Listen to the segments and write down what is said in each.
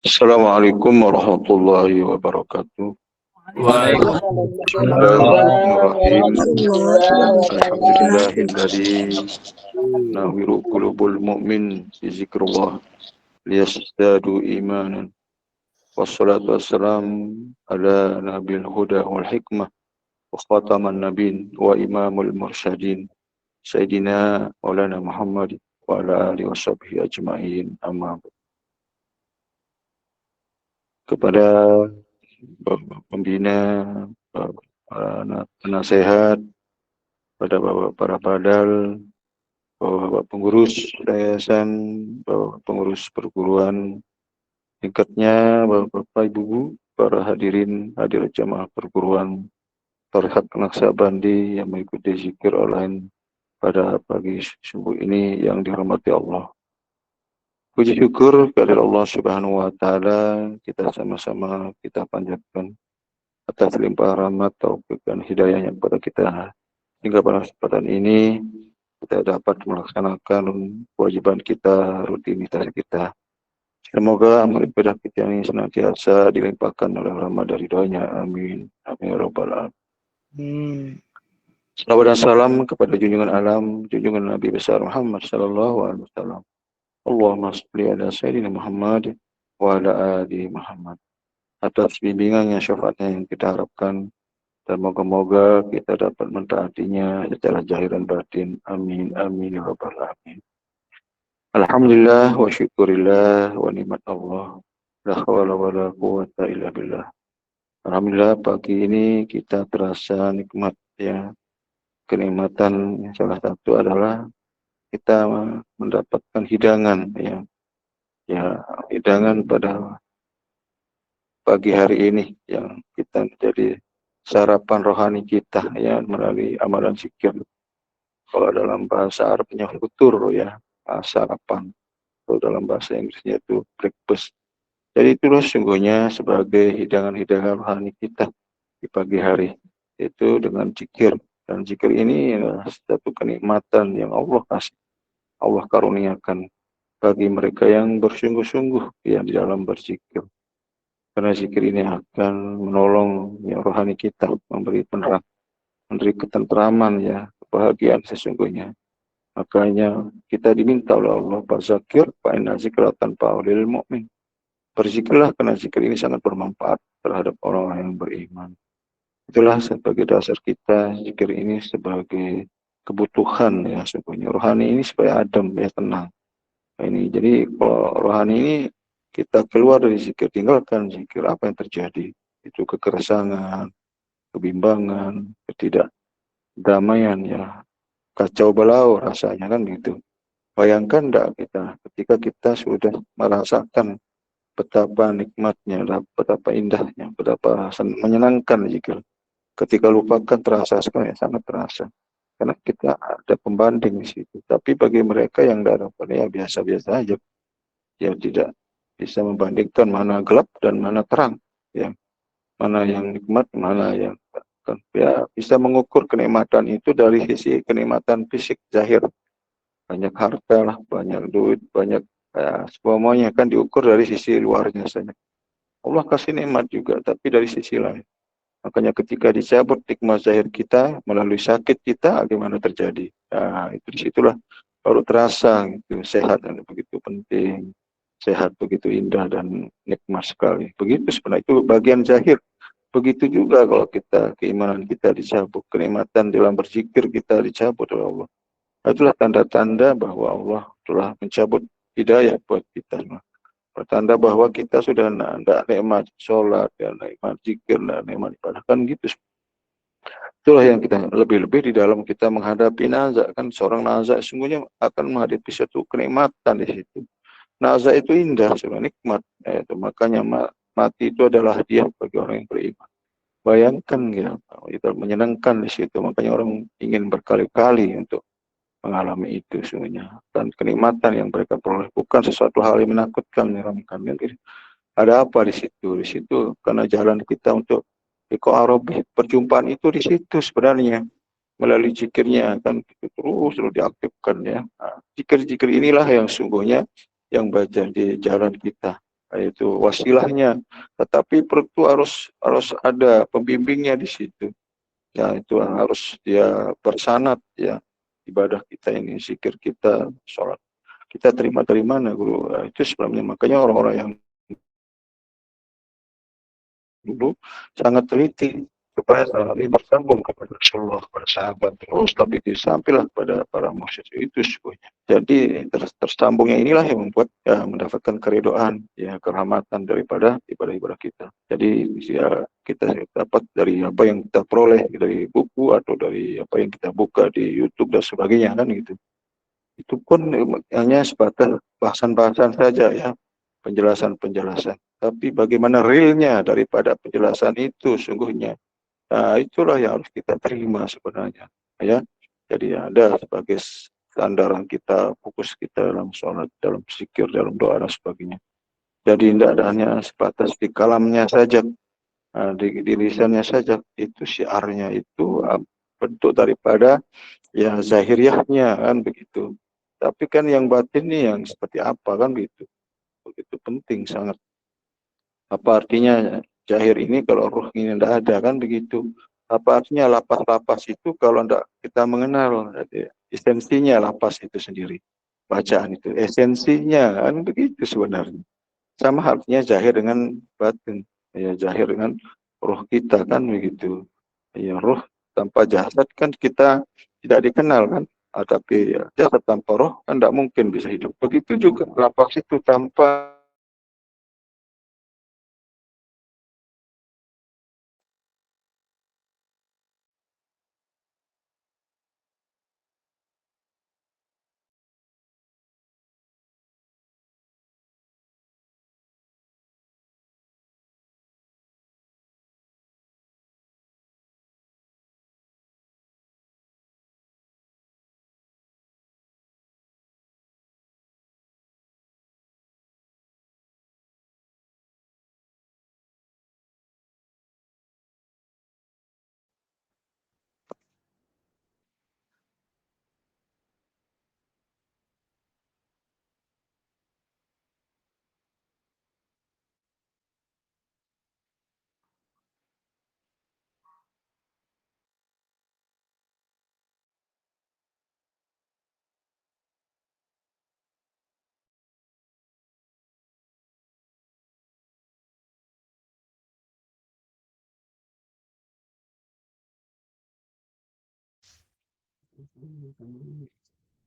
Assalamualaikum warahmatullahi wabarakatuh. Waalaikumsalam Bismillahirrahmanirrahim. warahmatullahi wabarakatuh. Alhamdulillahilladzi nawiru qulubul mu'min bi zikrullah liyazdadu imanan. Wassalatu wassalam ala nabil huda wal hikmah wa khataman nabiyyin wa imamul mursyadin Sayyidina Maulana Muhammad wa ala alihi washabbihi ajma'in. Amma ba'd. Kepada Bapak Pembina, para penasehat, pada Bapak para padal, Bapak pengurus yayasan, Bapak pengurus perguruan tingkatnya, Bapak Ibu, para hadirin hadirat jamaah perguruan Tarikat Naksabandi yang mengikuti zikir online pada pagi subuh ini yang dirahmati Allah. Puji syukur kepada Allah Subhanahu wa taala, kita sama-sama kita panjatkan atas limpahan rahmat, taufik dan hidayahnya kepada kita, hingga pada kesempatan ini kita dapat melaksanakan kewajiban kita, rutinitas kita. Semoga amal ibadah kita ini senantiasa dilimpahkan oleh rahmat dari doanya. Amin. Amin ya rabbal alamin. Salawat dan salam kepada junjungan alam, junjungan Nabi besar Muhammad sallallahu alaihi wasallam. Allahumma shalli ala sayyidina Muhammad wa ala ali Muhammad. Atas bimbingannya, syafaatnya yang kita harapkan, dan moga-moga kita dapat mentaatinya secara zahir dan batin. Amin. Amin ya rabbal alamin. Alhamdulillah wa syukurillah wa nikmat Allah. La hawla wa la quwwata illa billah. Alhamdulillah pagi ini kita terasa nikmat ya. Kenikmatan yang salah satu adalah kita mendapatkan hidangan ya. Ya, hidangan pada pagi hari ini yang kita menjadi sarapan rohani kita ya melalui amalan zikir. Kalau dalam bahasa Arabnya futur ya, sarapan. Kalau dalam bahasa Inggrisnya itu breakfast. Jadi itulah sungguhnya sebagai hidangan-hidangan rohani kita di pagi hari, itu dengan zikir. Dan zikir ini adalah satu kenikmatan yang Allah kasih, Allah karuniakan bagi mereka yang bersungguh-sungguh ya di dalam berzikir. Karena zikir ini akan menolong ya, rohani kita, memberi penerang, memberi ketentraman ya, kebahagiaan sesungguhnya. Makanya kita diminta oleh Allah, berzikir, fa inna zikra tanfa'ul mu'min. Berzikirlah karena zikir ini sangat bermanfaat terhadap orang-orang yang beriman. Itulah sebagai dasar kita, zikir ini sebagai kebutuhan ya sesungguhnya. Rohani ini supaya adem ya, tenang. Nah, ini jadi kalau rohani ini kita keluar dari zikir, tinggalkan zikir, apa yang terjadi? Itu kekeresangan, kebimbangan, ketidakdamaian ya, kacau balau rasanya kan gitu. Bayangkan enggak kita ketika kita sudah merasakan betapa nikmatnya, betapa indahnya, betapa menyenangkan zikir. Ketika lupakan terasa sekali, sangat terasa. Karena kita ada pembanding di situ. Tapi bagi mereka yang tidak ada ya biasa-biasa aja. Ya tidak bisa membandingkan mana gelap dan mana terang. Ya. Mana yang nikmat, mana yang tak. Ya, bisa mengukur kenikmatan itu dari sisi kenikmatan fisik zahir. Banyak harta lah, banyak duit, banyak semuanya kan diukur dari sisi luarnya saja. Allah kasih nikmat juga, tapi dari sisi lain. Makanya ketika dicabut nikmat zahir kita melalui sakit kita, bagaimana terjadi? Nah, itu disitulah baru terasa gitu, sehat dan begitu penting, sehat begitu indah dan nikmat sekali. Begitu sebenarnya itu bagian zahir. Begitu juga kalau kita keimanan kita dicabut, kenikmatan dalam berzikir kita dicabut oleh Allah. Itulah tanda-tanda bahwa Allah telah mencabut hidayah buat kita. Pertanda bahwa kita sudah tidak nikmat sholat, dan nikmat zikir, dan nikmat ibadah kan gitu. Itulah yang kita lebih-lebih di dalam kita menghadapi nazak kan, seorang nazak sungguhnya akan menghadapi satu kenikmatan di situ. Nazak itu indah, sebenarnya nikmat. Itu makanya mati itu adalah hadiah bagi orang yang beriman. Bayangkan ya, itu menyenangkan di situ. Makanya orang ingin berkali-kali untuk mengalami itu sungguhnya, dan kenikmatan yang mereka peroleh bukan sesuatu hal yang menakutkan, menyeramkan. Ada apa di situ? Di situ karena jalan kita untuk iqa'arabi, perjumpaan itu di situ sebenarnya melalui zikirnya kan itu terus diaktifkan ya. Nah, zikir-zikir inilah yang sungguhnya yang baca di jalan kita. itu wasilahnya, tetapi perlu harus ada pembimbingnya di situ. Ya itu harus dia bersanad ya, ibadah kita ini, zikir kita, sholat kita terima dari mana guru. Nah, itu sebelumnya makanya orang-orang yang dulu sangat teliti supaya ini bersambung kepada Rasulullah, kepada sahabat terus, tapi disampailah kepada para musyrik itu semuanya. Jadi tersambungnya inilah yang membuat ya, mendapatkan keridoan, ya kerahmatan daripada ibadah-ibadah kita. Jadi ya kita dapat dari apa yang kita peroleh dari buku atau dari apa yang kita buka di YouTube dan sebagainya kan gitu. Itu pun hanya sebatas bahasan-bahasan saja ya, penjelasan-penjelasan. Tapi bagaimana realnya daripada penjelasan itu sungguhnya, nah itulah yang harus kita terima sebenarnya. Ya, jadi ada sebagai sandaran kita, fokus kita dalam sholat, dalam zikir, dalam doa dan sebagainya. Jadi tidak hanya sebatas di kalamnya saja, di lisannya saja, itu syiarnya itu bentuk daripada ya zahiriahnya kan begitu. Tapi kan yang batin nih yang seperti apa kan begitu. Begitu penting sangat. Apa artinya zahir ini kalau ruh ini tidak ada kan begitu. Apa artinya lapas-lapas itu kalau tidak kita mengenal esensinya lapas itu sendiri. Bacaan itu esensinya kan begitu sebenarnya. Sama halnya zahir dengan batin. Ya zahir dengan ruh kita kan begitu. Ya ruh tanpa jasad kan kita tidak dikenal kan. Tapi ya, jasad tanpa roh kan tidak mungkin bisa hidup. Begitu juga lapas itu tanpa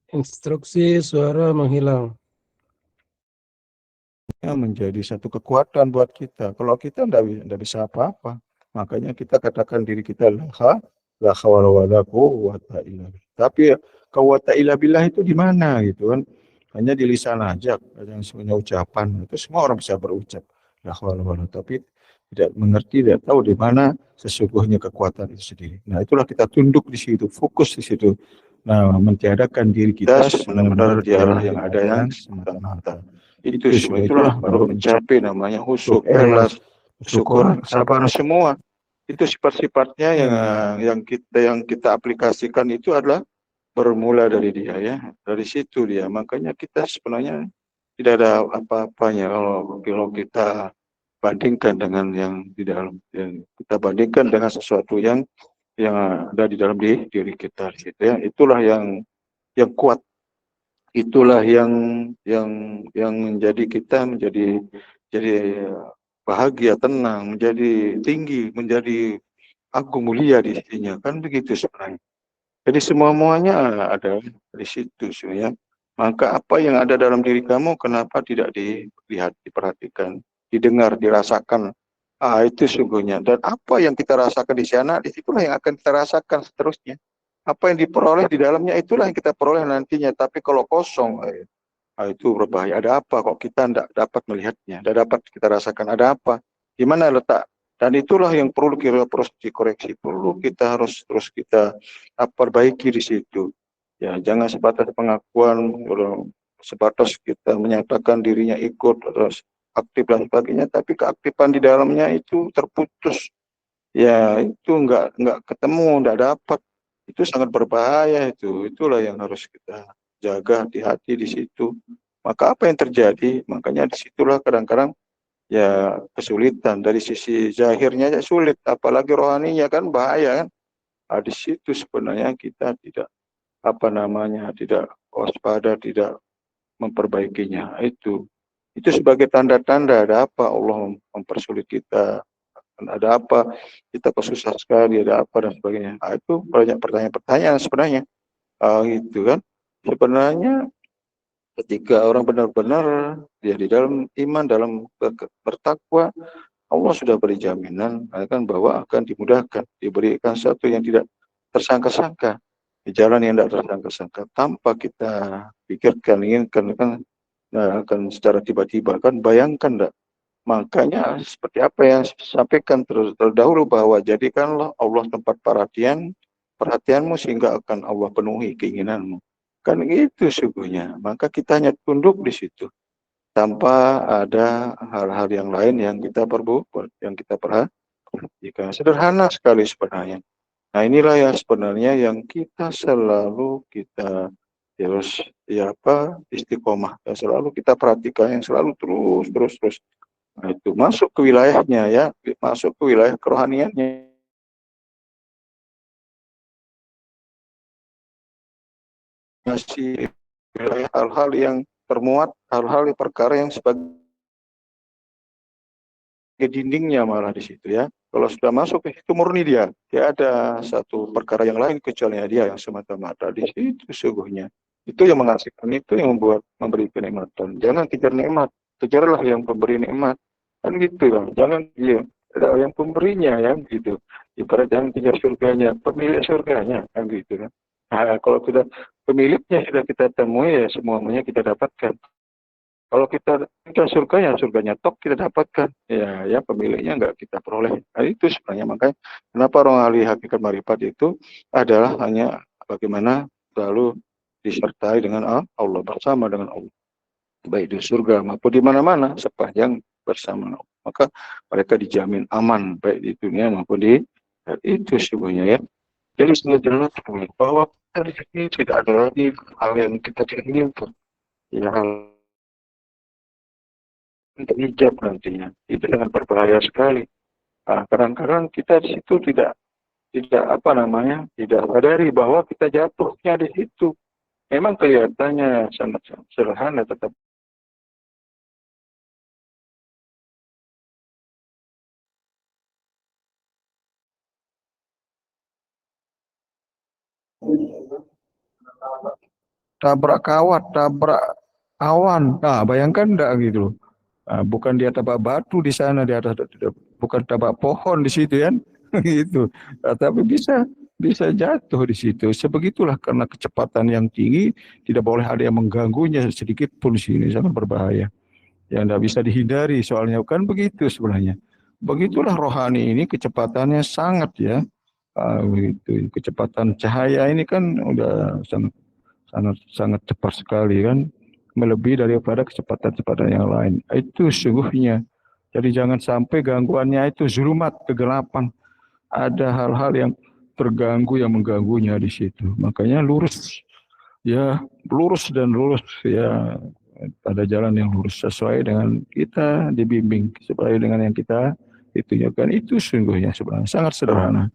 Instruksi suara menghilang. menjadi satu kekuatan buat kita. Kalau kita tidak bisa apa-apa, makanya kita katakan diri kita la hawla wala quwwata illa billah. Tapi quwwata illa billah itu di mana gitu kan? Hanya di lisan aja, yang sebenarnya ucapan. Itu semua orang bisa berucap la hawla wala, tapi tidak mengerti, tidak tahu di mana sesungguhnya kekuatan itu sendiri. Nah, itulah kita tunduk di situ, fokus di situ. Nah, mentiadakan diri kita benar-benar di arah yang ada yang semata-mata. Itu itulah baru mencapai namanya husuk, ikhlas, syukur, kesabaran semua. Itu sifat-sifatnya yang kita aplikasikan itu adalah bermula dari dia ya, dari situ dia. Makanya kita sebenarnya tidak ada apa-apanya kalau kita bandingkan dengan yang di dalam, yang kita bandingkan dengan sesuatu yang ada di dalam diri kita gitu ya. Itulah yang kuat. Itulah yang menjadi kita jadi bahagia, tenang, menjadi tinggi, menjadi agung mulia di sisinya kan begitu sebenarnya. Jadi semuanya ada di situ sebenarnya. Maka apa yang ada dalam diri kamu kenapa tidak dilihat, diperhatikan, didengar, dirasakan? Itu sungguhnya. Dan apa yang kita rasakan di sana, disitulah yang akan kita rasakan seterusnya. Apa yang diperoleh di dalamnya itulah yang kita peroleh nantinya. Tapi kalau kosong, itu berbahaya. Ada apa kok kita tidak dapat melihatnya, tidak dapat kita rasakan ada apa, di mana letak. Dan itulah yang perlu kita terus dikoreksi, perlu kita harus terus kita perbaiki di situ. Ya, jangan sebatas pengakuan, sebatas kita menyatakan dirinya ikut terus aktif dan sebagainya, tapi keaktifan di dalamnya itu terputus. Ya, itu enggak ketemu, enggak dapat. Itu sangat berbahaya itu. Itulah yang harus kita jaga hati-hati di situ. Maka apa yang terjadi? Makanya disitulah kadang-kadang ya kesulitan. Dari sisi zahirnya aja sulit, apalagi rohaninya kan bahaya kan. Di situ sebenarnya kita tidak tidak waspada, tidak memperbaikinya. Itu sebagai tanda-tanda ada apa Allah mempersulit kita, ada apa kita kesusah sekali, ada apa dan sebagainya. Itu banyak pertanyaan-pertanyaan sebenarnya. Itu kan sebenarnya ketika orang benar-benar dia di dalam iman, dalam bertakwa, Allah sudah beri jaminan kan bahwa akan dimudahkan, diberikan satu yang tidak tersangka-sangka, di jalan yang tidak tersangka-sangka, tanpa kita pikirkan, inginkan kan, akan secara tiba-tiba kan. Bayangkan enggak? Makanya seperti apa yang saya sampaikan terdahulu, bahwa jadikanlah Allah tempat perhatianmu sehingga akan Allah penuhi keinginanmu. Kan itu sungguhnya. Maka kita hanya tunduk di situ tanpa ada hal-hal yang lain yang kita perbuat, yang kita perhatikan. Sederhana sekali sebenarnya. Nah, inilah yang sebenarnya yang kita terus istiqomah, yang selalu kita perhatikan, yang selalu terus. Nah, itu masuk ke wilayahnya ya, masuk ke wilayah kerohaniannya. Masih wilayah hal-hal yang termuat, hal-hal perkara yang sebagai dindingnya malah di situ ya. Kalau sudah masuk ke situ murni dia ada satu perkara yang lain kecuali dia yang semata-mata di situ sungguhnya. Itu yang mengasihkan, itu yang memberi kenikmatan. Jangan kejar nikmat, kejarlah yang pemberi nikmat. Kan gitu kan. Jangan dia yang pemberinya yang gitu. Ibarat jangan kejar surganya, pemilik surganya kan gitu kan. Nah, kalau sudah pemiliknya sudah kita temui ya semuanya kita dapatkan. Kalau kita surganya top kita dapatkan. Ya pemiliknya enggak kita peroleh. Nah, itu sebenarnya makanya kenapa orang ahli hakikat marifat itu adalah hanya bagaimana selalu disertai dengan Allah, bersama dengan Allah. Baik di surga maupun di mana-mana sepanjang bersama Allah. Maka mereka dijamin aman baik di dunia maupun di itu sebenarnya ya. Jadi sudah jelas bahwa dari sini tidak ada lagi hal yang kita tidak inginkan. Ya, hal hijab nantinya itu dengan berbahaya sekali. Kadang-kadang kita di situ tidak tidak sadari bahwa kita jatuhnya di situ. Memang kelihatannya sangat sederhana, tetap tabrak kawat, tabrak awan. Nah, bayangkan enggak gitu loh. Bukan dia tabrak batu di sana di atas, bukan tabrak pohon di situ kan, gitu. Tapi bisa jatuh di situ. Sebegitulah karena kecepatan yang tinggi, tidak boleh ada yang mengganggunya sedikit pun di sini, sangat berbahaya. Yang tidak bisa dihindari soalnya kan begitu sebenarnya. Begitulah rohani ini kecepatannya sangat ya. Begitu. Kecepatan cahaya ini kan udah sangat sangat sangat cepat sekali kan, melebihi daripada kecepatan-kecepatan yang lain. Itu sungguhnya. Jadi jangan sampai gangguannya itu zulumat, kegelapan. Ada hal-hal yang terganggu, yang mengganggunya di situ. Makanya lurus ya, lurus dan lurus ya, pada jalan yang lurus sesuai dengan kita dibimbing, sesuai dengan yang kita ditunjukkan. Itu sungguhnya sebenarnya sangat sederhana.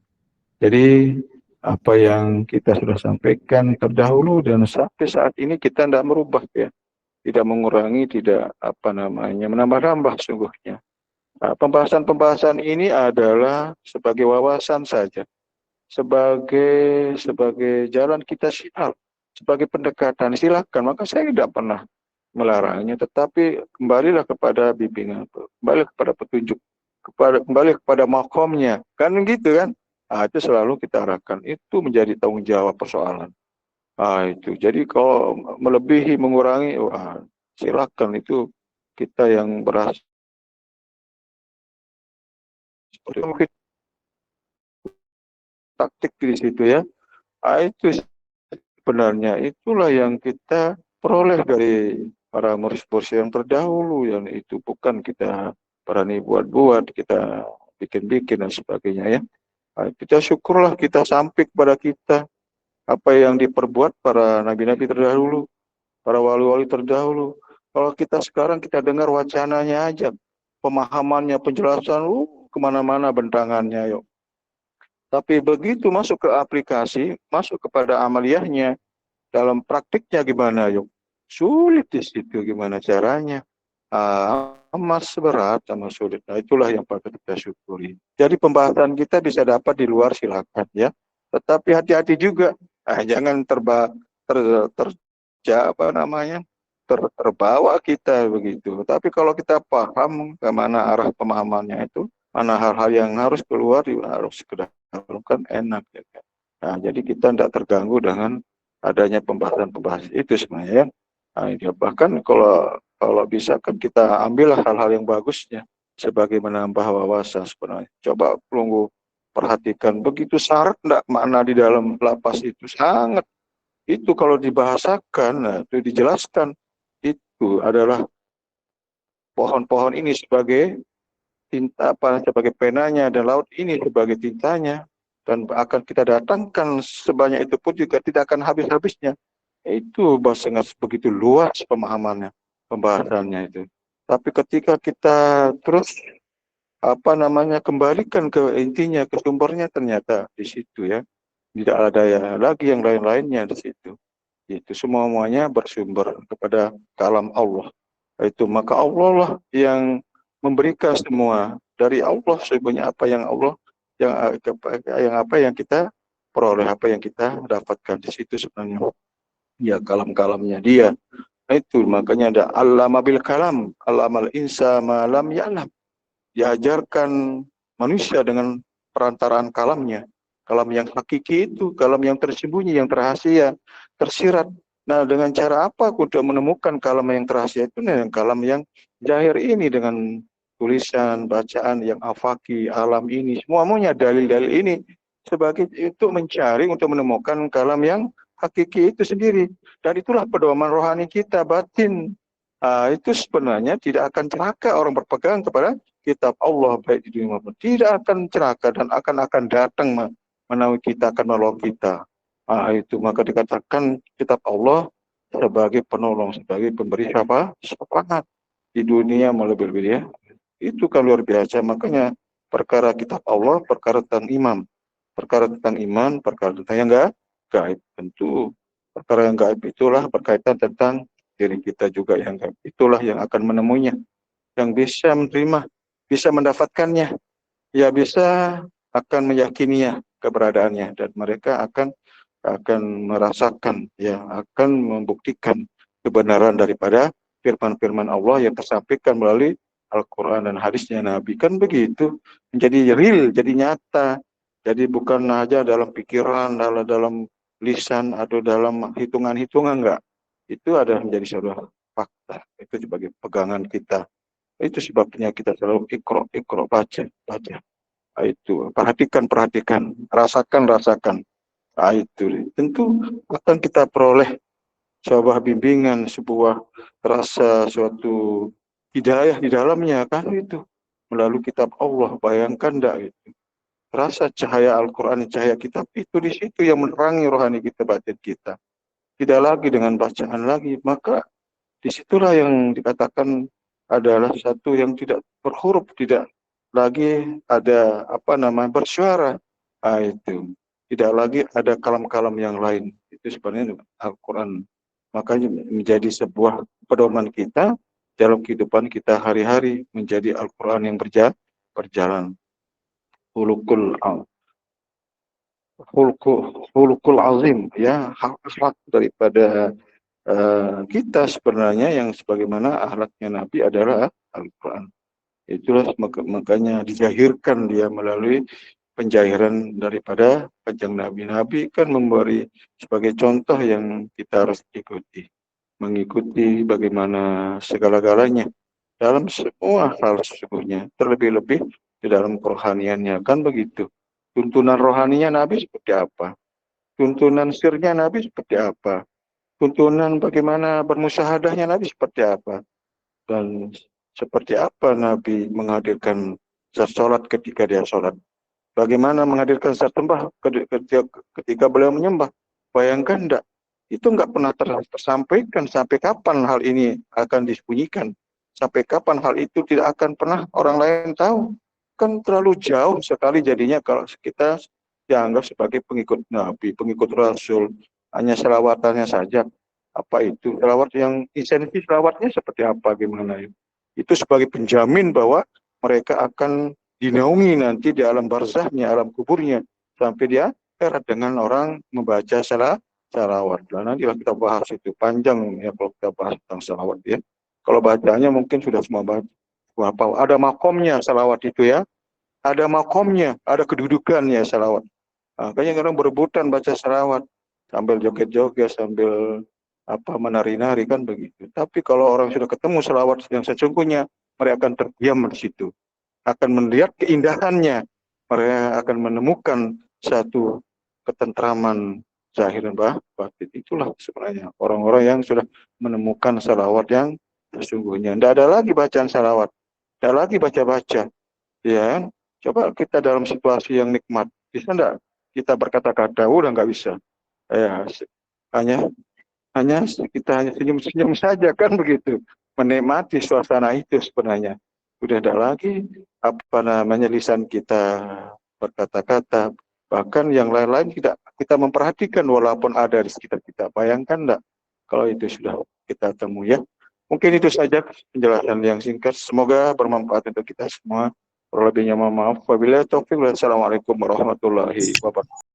Jadi apa yang kita sudah sampaikan terdahulu dan sampai saat ini kita tidak merubah ya, tidak mengurangi, tidak menambah-nambah sungguhnya. Pembahasan-pembahasan ini adalah sebagai wawasan saja, sebagai jalan kita sial, sebagai pendekatan silakan. Maka saya tidak pernah melarangnya, tetapi kembalilah kepada bimbingan, kembali kepada petunjuk, kembali kepada makomnya, kan gitu kan. Itu selalu kita arahkan, itu menjadi tanggung jawab persoalan. Itu. Jadi kalau melebihi, mengurangi, silakan, itu kita yang berhasil. Seperti taktik di situ ya. Itu sebenarnya itulah yang kita peroleh dari para murid-murid yang terdahulu, yang itu bukan kita berani buat-buat, kita bikin-bikin dan sebagainya ya. Kita syukurlah kita sampai kepada kita apa yang diperbuat para nabi-nabi terdahulu, para wali-wali terdahulu. Kalau kita sekarang kita dengar wacananya aja, pemahamannya, penjelasan, kemana-mana bentangannya, yuk. Tapi begitu masuk ke aplikasi, masuk kepada amaliyahnya, dalam praktiknya gimana, yuk? Sulit di situ gimana caranya. Mas berat sama sulit. Nah, itulah yang patut kita syukuri. Jadi pembahasan kita bisa dapat di luar, silakan ya. Tetapi hati-hati juga. Jangan apa namanya? Terbawa kita begitu. Tapi kalau kita paham kemana arah pemahamannya itu, mana hal-hal yang harus keluar, harus kita lakukan enak ya kan. Nah, jadi kita tidak terganggu dengan adanya pembahasan-pembahasan itu sebenarnya. Nah, bahkan kalau bisa kan kita ambillah hal-hal yang bagusnya sebagai menambah wawasan sebenarnya. Coba perlu perhatikan begitu syarat enggak makna di dalam lapas itu sangat, itu kalau dibahasakan, nah, itu dijelaskan, itu adalah pohon-pohon ini sebagai tinta apa, sebagai penanya, dan laut ini sebagai tintanya, dan akan kita datangkan sebanyak itu pun juga tidak akan habis-habisnya. Itu sangat begitu luas pemahamannya, pembahasannya itu. Tapi ketika kita terus apa namanya kembalikan ke intinya, ke sumbernya, ternyata di situ ya tidak ada ya lagi yang lain-lainnya di situ. Itu semuanya bersumber kepada kalam Allah. Itu maka Allah lah yang memberikan semua dari Allah, sebenarnya apa yang Allah yang apa yang kita peroleh, apa yang kita dapatkan di situ sebenarnya ya kalam-kalamnya dia. Itu makanya ada allama bil kalam, allamal insa ma lam ya'lam. Diajarkan manusia dengan perantaraan kalamnya. Kalam yang hakiki itu, kalam yang tersembunyi, yang rahasia, tersirat. Nah, dengan cara apa untuk menemukan kalam yang rahasia itu? Dengan kalam yang zahir ini, dengan tulisan, bacaan yang afaki, alam ini, semuanya dalil-dalil ini sebagai untuk mencari, untuk menemukan kalam yang hakiki itu sendiri. Dan itulah pedoman rohani kita, batin. Itu sebenarnya tidak akan celaka orang berpegang kepada kitab Allah baik di dunia maupun tidak akan celaka, dan akan datang menawi kita, akan menolong kita. Itu maka dikatakan kitab Allah sebagai penolong, sebagai pemberi syafaat di dunia maupun ya. Itu kan luar biasa. Makanya perkara kitab Allah, perkara tentang iman, perkara tentang yang gaib. Tentu perkara yang gaib itulah berkaitan tentang diri kita juga yang gaib. Itulah yang akan menemuinya, yang bisa menerima, bisa mendapatkannya, ya bisa akan meyakininya keberadaannya, dan mereka akan merasakan, ya akan membuktikan kebenaran daripada firman-firman Allah yang tersampaikan melalui Al-Quran dan hadisnya Nabi. Kan begitu, menjadi real, jadi nyata, jadi bukan saja dalam pikiran, dalam lisan atau dalam hitungan-hitungan, enggak. Itu adalah menjadi sebuah fakta, itu sebagai pegangan kita. Itu sebabnya kita selalu ikro, baca. Itu perhatikan, rasakan. Itu tentu akan kita peroleh sebuah bimbingan, sebuah rasa, suatu hidayah di dalamnya, kan itu melalui kitab Allah. Bayangkan enggak itu, rasa cahaya Al-Quran, cahaya kitab itu di situ yang menerangi rohani kita, batin kita, tidak lagi dengan bacaan lagi. Maka disitulah yang dikatakan adalah satu yang tidak berhuruf, tidak lagi ada bersuara. Itu tidak lagi ada kalam-kalam yang lain. Itu sebenarnya Al-Quran. Makanya menjadi sebuah pedoman kita dalam kehidupan kita hari-hari, menjadi Al-Quran yang berjalan. Hulukul azim, ya, hak daripada kita sebenarnya, yang sebagaimana akhlaknya Nabi adalah Al-Quran. Itulah makanya dijahirkan dia melalui penjahiran daripada kanjeng Nabi. Nabi kan memberi sebagai contoh yang kita harus mengikuti bagaimana segala-galanya dalam semua hal sesungguhnya, terlebih-lebih di dalam kerohaniannya, kan begitu. Tuntunan rohaninya Nabi seperti apa? Tuntunan sirnya Nabi seperti apa? Tuntunan bagaimana bermusyahadahnya Nabi seperti apa? Dan seperti apa Nabi menghadirkan zat sholat ketika dia sholat? Bagaimana menghadirkan zat sembah ketika beliau menyembah? Bayangkan enggak? Itu enggak pernah tersampaikan. Sampai kapan hal ini akan disembunyikan? Sampai kapan hal itu tidak akan pernah orang lain tahu? Kan terlalu jauh sekali jadinya kalau kita dianggap sebagai pengikut Nabi, pengikut Rasul, hanya selawatannya saja. Apa itu? Selawat yang esensi selawatnya seperti apa, gimana ya? Itu sebagai penjamin bahwa mereka akan dinaungi nanti di alam barzahnya, alam kuburnya, sampai dia akhirat dengan orang membaca salawat. Nah, nanti kita bahas itu panjang ya kalau kita bahas tentang salawat ya. Kalau bacanya mungkin sudah semua baca. Apa? Ada makomnya salawat itu ya. Ada makomnya, ada kedudukannya salawat. Nah, kayaknya orang berebutan baca salawat sambil joget-joget, sambil apa menari-nari kan begitu. Tapi kalau orang sudah ketemu salawat yang sesungguhnya, mereka akan terdiam di situ, akan melihat keindahannya, mereka akan menemukan satu ketentraman zahir dan batin. Itulah sebenarnya orang-orang yang sudah menemukan salawat yang sesungguhnya. Tidak ada lagi bacaan salawat, tidak lagi baca-baca. Ya, coba kita dalam situasi yang nikmat, bisa enggak kita berkata-kata? Udah nggak bisa. Ya, hanya hanya kita hanya senyum-senyum saja kan begitu, menikmati suasana itu sebenarnya. Udah ada lagi apa namanya lisan kita berkata-kata, bahkan yang lain-lain tidak kita memperhatikan walaupun ada di sekitar kita. Bayangkan enggak kalau itu sudah kita temui ya. Mungkin itu saja penjelasan yang singkat. Semoga bermanfaat untuk kita semua. Terlebihnya mohon maaf. Wabillahi taufiq. Wassalamualaikum warahmatullahi wabarakatuh.